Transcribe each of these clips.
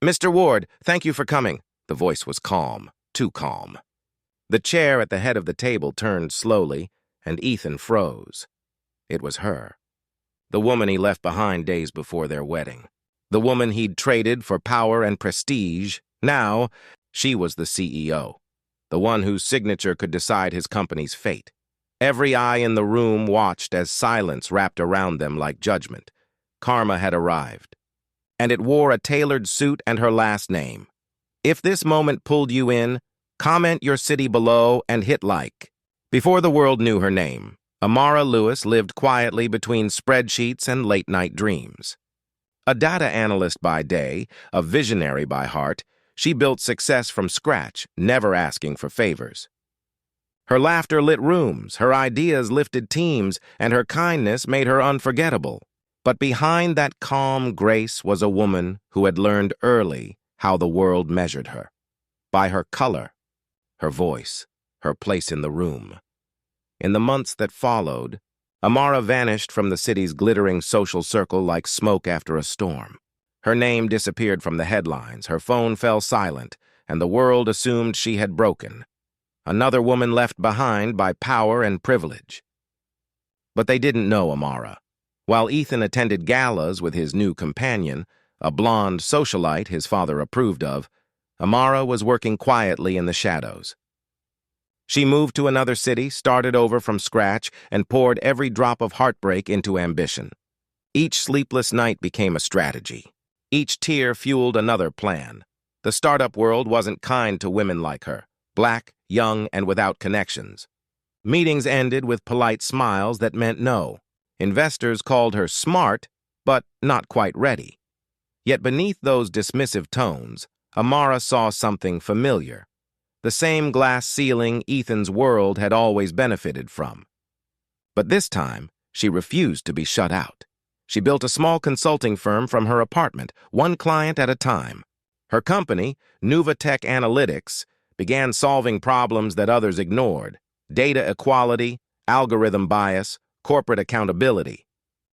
Mr. Ward, thank you for coming. The voice was calm, too calm. The chair at the head of the table turned slowly, and Ethan froze. It was her. The woman he left behind days before their wedding. The woman he'd traded for power and prestige. Now, she was the CEO. The one whose signature could decide his company's fate. Every eye in the room watched as silence wrapped around them like judgment. Karma had arrived. And it wore a tailored suit and her last name. If this moment pulled you in, comment your city below and hit like. Before the world knew her name, Amara Lewis lived quietly between spreadsheets and late-night dreams. A data analyst by day, a visionary by heart, she built success from scratch, never asking for favors. Her laughter lit rooms, her ideas lifted teams, and her kindness made her unforgettable. But behind that calm grace was a woman who had learned early how the world measured her. By her color, her voice, her place in the room. In the months that followed, Amara vanished from the city's glittering social circle like smoke after a storm. Her name disappeared from the headlines, her phone fell silent, and the world assumed she had broken. Another woman left behind by power and privilege. But they didn't know Amara. While Ethan attended galas with his new companion, a blonde socialite his father approved of, Amara was working quietly in the shadows. She moved to another city, started over from scratch, and poured every drop of heartbreak into ambition. Each sleepless night became a strategy. Each tear fueled another plan. The startup world wasn't kind to women like her, black, young, and without connections. Meetings ended with polite smiles that meant no. Investors called her smart, but not quite ready. Yet beneath those dismissive tones, Amara saw something familiar. The same glass ceiling Ethan's world had always benefited from. But this time, she refused to be shut out. She built a small consulting firm from her apartment, one client at a time. Her company, Nuvatech Analytics, began solving problems that others ignored: data equality, algorithm bias, corporate accountability.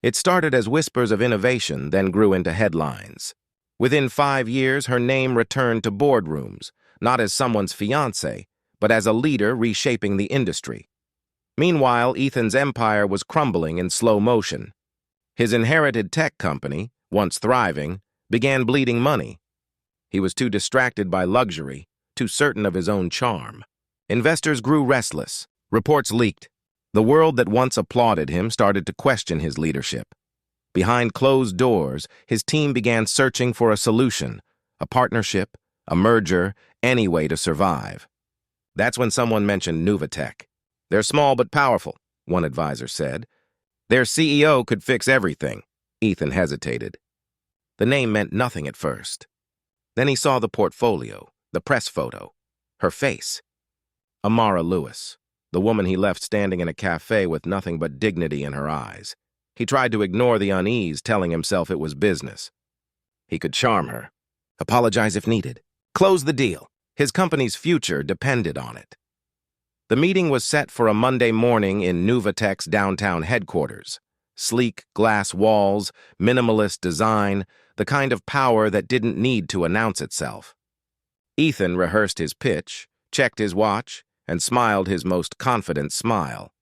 It started as whispers of innovation, then grew into headlines. Within 5 years, her name returned to boardrooms, not as someone's fiancée, but as a leader reshaping the industry. Meanwhile, Ethan's empire was crumbling in slow motion. His inherited tech company, once thriving, began bleeding money. He was too distracted by luxury, too certain of his own charm. Investors grew restless. Reports leaked. The world that once applauded him started to question his leadership. Behind closed doors, his team began searching for a solution, a partnership, a merger, any way to survive. That's when someone mentioned Nuvatech. "They're small but powerful," one advisor said. "Their CEO could fix everything." Ethan hesitated. The name meant nothing at first. Then he saw the portfolio, the press photo, her face. Amara Lewis, the woman he left standing in a cafe with nothing but dignity in her eyes. He tried to ignore the unease, telling himself it was business. He could charm her, apologize if needed, close the deal. His company's future depended on it. The meeting was set for a Monday morning in Nuvatech's downtown headquarters. Sleek glass walls, minimalist design, the kind of power that didn't need to announce itself. Ethan rehearsed his pitch, checked his watch, and smiled his most confident smile.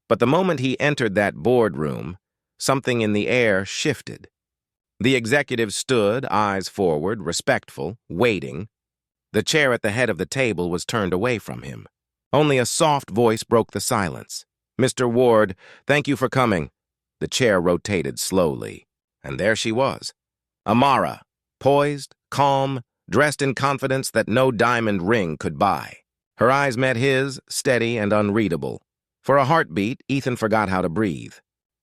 But the moment he entered that boardroom, something in the air shifted. The executive stood, eyes forward, respectful, waiting. The chair at the head of the table was turned away from him. Only a soft voice broke the silence. "Mr. Ward, thank you for coming." The chair rotated slowly, and there she was. Amara, poised, calm, dressed in confidence that no diamond ring could buy. Her eyes met his, steady and unreadable. For a heartbeat, Ethan forgot how to breathe.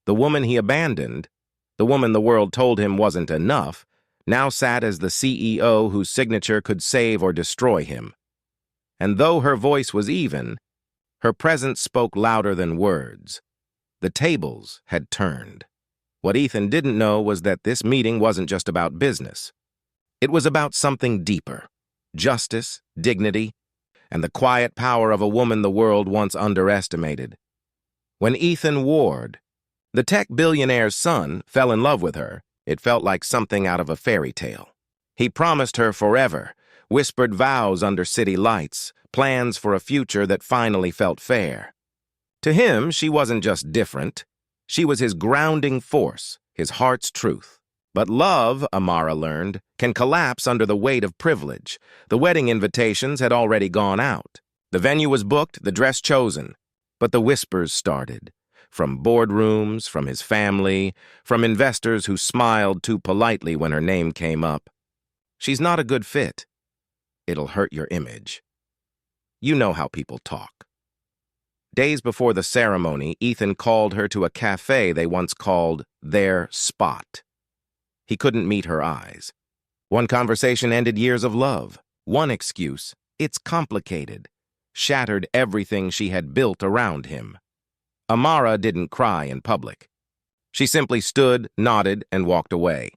The woman he abandoned, the woman the world told him wasn't enough, now sat as the CEO whose signature could save or destroy him. And though her voice was even, her presence spoke louder than words. The tables had turned. What Ethan didn't know was that this meeting wasn't just about business. It was about something deeper: justice, dignity, and the quiet power of a woman the world once underestimated. When Ethan Ward, the tech billionaire's son, fell in love with her, it felt like something out of a fairy tale. He promised her forever, whispered vows under city lights, plans for a future that finally felt fair. To him, she wasn't just different. She was his grounding force, his heart's truth. But love, Amara learned, can collapse under the weight of privilege. The wedding invitations had already gone out. The venue was booked, the dress chosen. But the whispers started. From boardrooms, from his family, from investors who smiled too politely when her name came up. She's not a good fit. It'll hurt your image. You know how people talk. Days before the ceremony, Ethan called her to a cafe they once called their spot. He couldn't meet her eyes. One conversation ended years of love. One excuse, it's complicated, shattered everything she had built around him. Amara didn't cry in public. She simply stood, nodded, and walked away.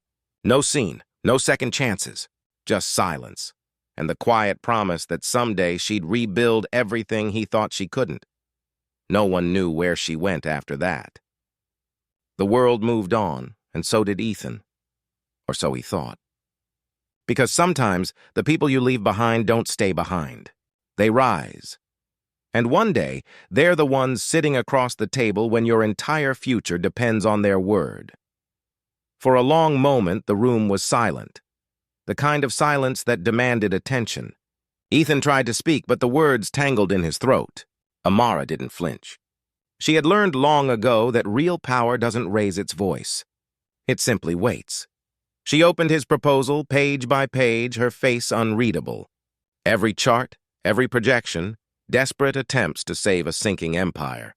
No scene, no second chances, just silence, and the quiet promise that someday she'd rebuild everything he thought she couldn't. No one knew where she went after that. The world moved on, and so did Ethan. Or so he thought. Because sometimes the people you leave behind don't stay behind. They rise. And one day, they're the ones sitting across the table when your entire future depends on their word. For a long moment, the room was silent. The kind of silence that demanded attention. Ethan tried to speak, but the words tangled in his throat. Amara didn't flinch. She had learned long ago that real power doesn't raise its voice. It simply waits. She opened his proposal, page by page, her face unreadable. Every chart, every projection, desperate attempts to save a sinking empire.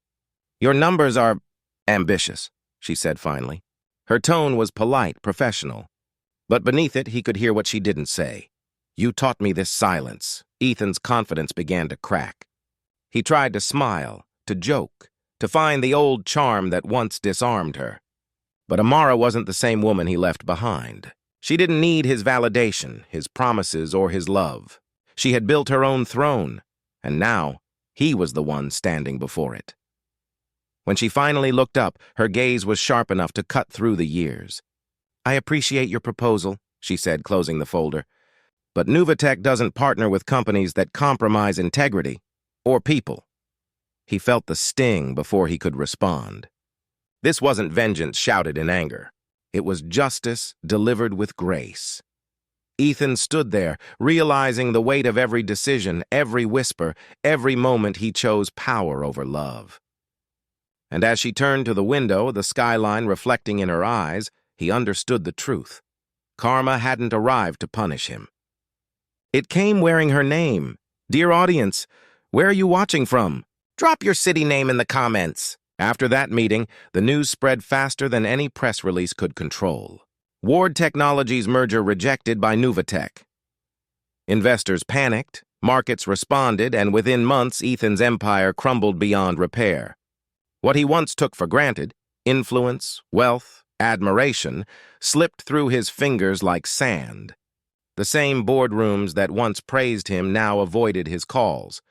Your numbers are ambitious, she said finally. Her tone was polite, professional. But beneath it, he could hear what she didn't say. You taught me this silence. Ethan's confidence began to crack. He tried to smile, to joke, to find the old charm that once disarmed her. But Amara wasn't the same woman he left behind. She didn't need his validation, his promises, or his love. She had built her own throne, and now he was the one standing before it. When she finally looked up, her gaze was sharp enough to cut through the years. I appreciate your proposal, she said, closing the folder. But Nuvatech doesn't partner with companies that compromise integrity or people. He felt the sting before he could respond. This wasn't vengeance shouted in anger. It was justice delivered with grace. Ethan stood there, realizing the weight of every decision, every whisper, every moment he chose power over love. And as she turned to the window, the skyline reflecting in her eyes, he understood the truth. Karma hadn't arrived to punish him. It came wearing her name. Dear audience, where are you watching from? Drop your city name in the comments. After that meeting, the news spread faster than any press release could control. Ward Technologies merger rejected by Nuvatech. Investors panicked, markets responded, and within months, Ethan's empire crumbled beyond repair. What he once took for granted, influence, wealth, admiration, slipped through his fingers like sand. The same boardrooms that once praised him now avoided his calls.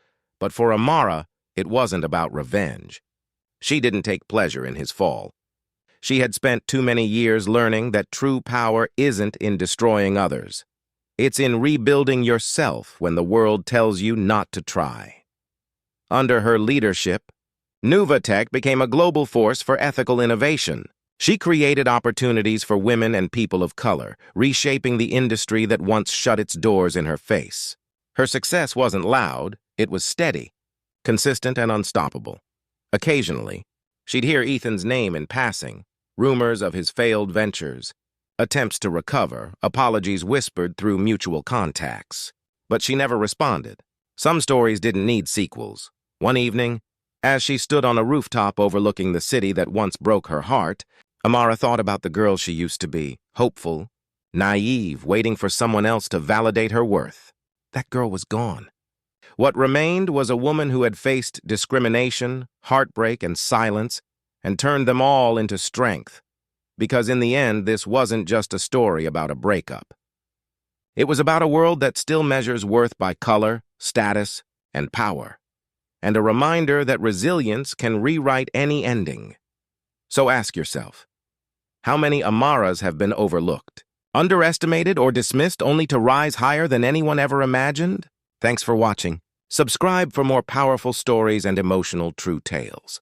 But for Amara, it wasn't about revenge. She didn't take pleasure in his fall. She had spent too many years learning that true power isn't in destroying others. It's in rebuilding yourself when the world tells you not to try. Under her leadership, Nuvatech became a global force for ethical innovation. She created opportunities for women and people of color, reshaping the industry that once shut its doors in her face. Her success wasn't loud, it was steady, consistent and unstoppable. Occasionally, she'd hear Ethan's name in passing, rumors of his failed ventures, attempts to recover, apologies whispered through mutual contacts. But she never responded. Some stories didn't need sequels. One evening, as she stood on a rooftop overlooking the city that once broke her heart, Amara thought about the girl she used to be, hopeful, naive, waiting for someone else to validate her worth. That girl was gone. What remained was a woman who had faced discrimination, heartbreak, and silence, and turned them all into strength. Because in the end, this wasn't just a story about a breakup. It was about a world that still measures worth by color, status, and power, and a reminder that resilience can rewrite any ending. So ask yourself, how many Amaras have been overlooked? Underestimated or dismissed only to rise higher than anyone ever imagined? Thanks for watching. Subscribe for more powerful stories and emotional true tales.